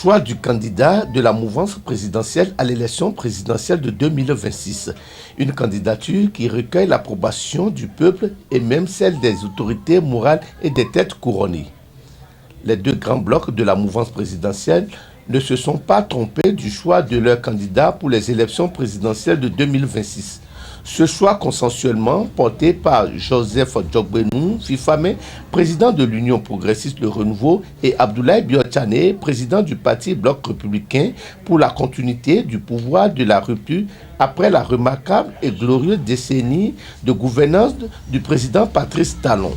choix du candidat de la mouvance présidentielle à l'élection présidentielle de 2026. Une candidature qui recueille l'approbation du peuple et même celle des autorités morales et des têtes couronnées. Les deux grands blocs de la mouvance présidentielle ne se sont pas trompés du choix de leur candidat pour les élections présidentielles de 2026. Ce choix consensuellement porté par Joseph Djogbenou Fifame, président de l'Union progressiste Le Renouveau, et Abdoulaye Biotchane, président du parti Bloc républicain pour la continuité du pouvoir de la rupture après la remarquable et glorieuse décennie de gouvernance du président Patrice Talon.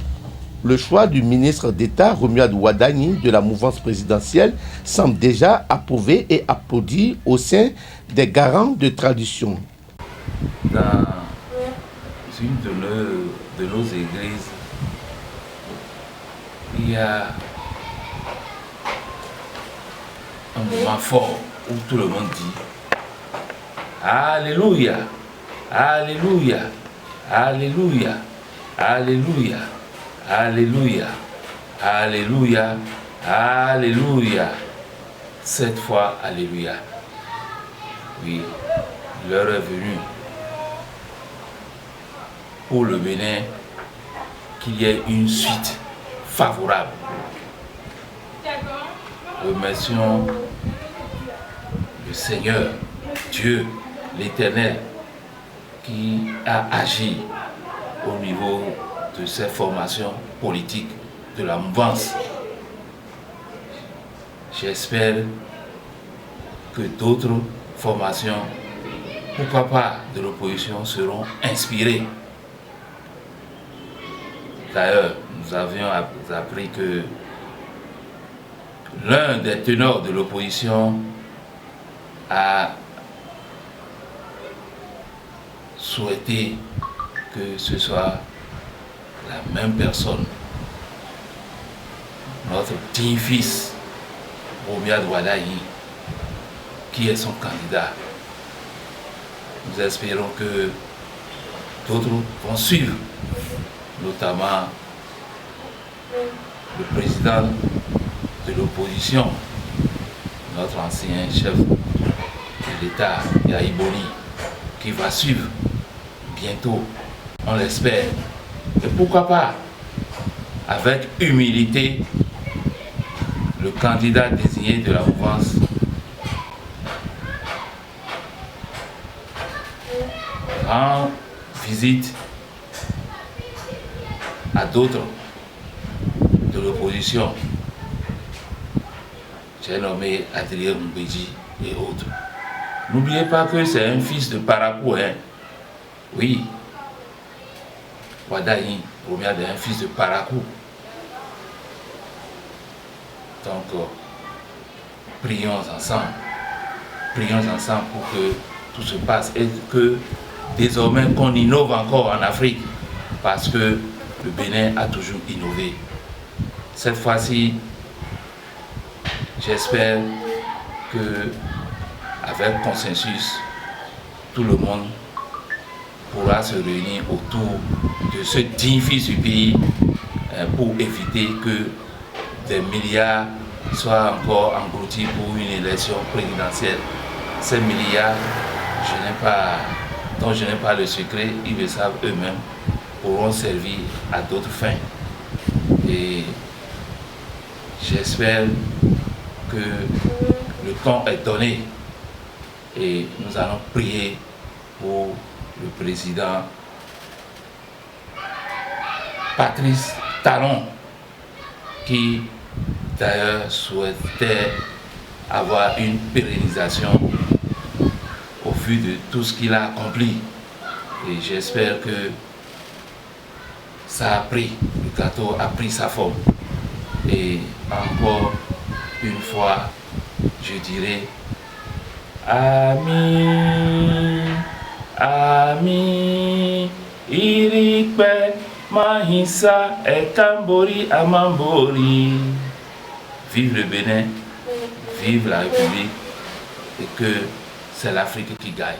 Le choix du ministre d'État Romuald Wadani de la mouvance présidentielle semble déjà approuvé et applaudi au sein des garants de tradition. Dans une de nos églises, il y a un moment fort où tout le monde dit Alléluia, Alléluia, Alléluia, Alléluia, Alléluia, Alléluia, Alléluia. Cette fois, Alléluia. Oui, l'heure est venue pour le Bénin qu'il y ait une suite favorable. Remercions le Seigneur, Dieu, l'Éternel, qui a agi au niveau de ces formations politiques de la mouvance. J'espère que d'autres formations, pourquoi pas de l'opposition, seront inspirées. D'ailleurs, nous avions appris que l'un des ténors de l'opposition a souhaité que ce soit la même personne, notre petit fils, Romuald Wadani, qui est son candidat. Nous espérons que d'autres vont suivre, notamment le président de l'opposition, notre ancien chef de l'État, Yahi Boni, qui va suivre bientôt, on l'espère. Et pourquoi pas, avec humilité, le candidat désigné de la mouvance rend visite à d'autres de l'opposition. J'ai nommé Adrien Mbedji et autres. N'oubliez pas que c'est un fils de Parakou, hein? Oui. Wadani, Romuald est un fils de Parakou. Donc, prions ensemble pour que tout se passe et que désormais qu'on innove encore en Afrique, parce que le Bénin a toujours innové. Cette fois-ci, j'espère que avec consensus, tout le monde pourra se réunir autour de ce digne fils du pays pour éviter que des milliards soient encore engloutis pour une élection présidentielle. Ces milliards, dont je n'ai pas le secret, ils le savent eux-mêmes, pourront servir à d'autres fins. Et j'espère que le temps est donné et nous allons prier pour le président Patrice Talon, qui d'ailleurs souhaitait avoir une pérennisation au vu de tout ce qu'il a accompli. Et j'espère que ça a pris, le gâteau a pris sa forme. Et encore une fois, je dirais Ami, Ami, Irikpe, Mahisa et Kambori Amambori. Vive le Bénin, vive la République et que c'est l'Afrique qui gagne.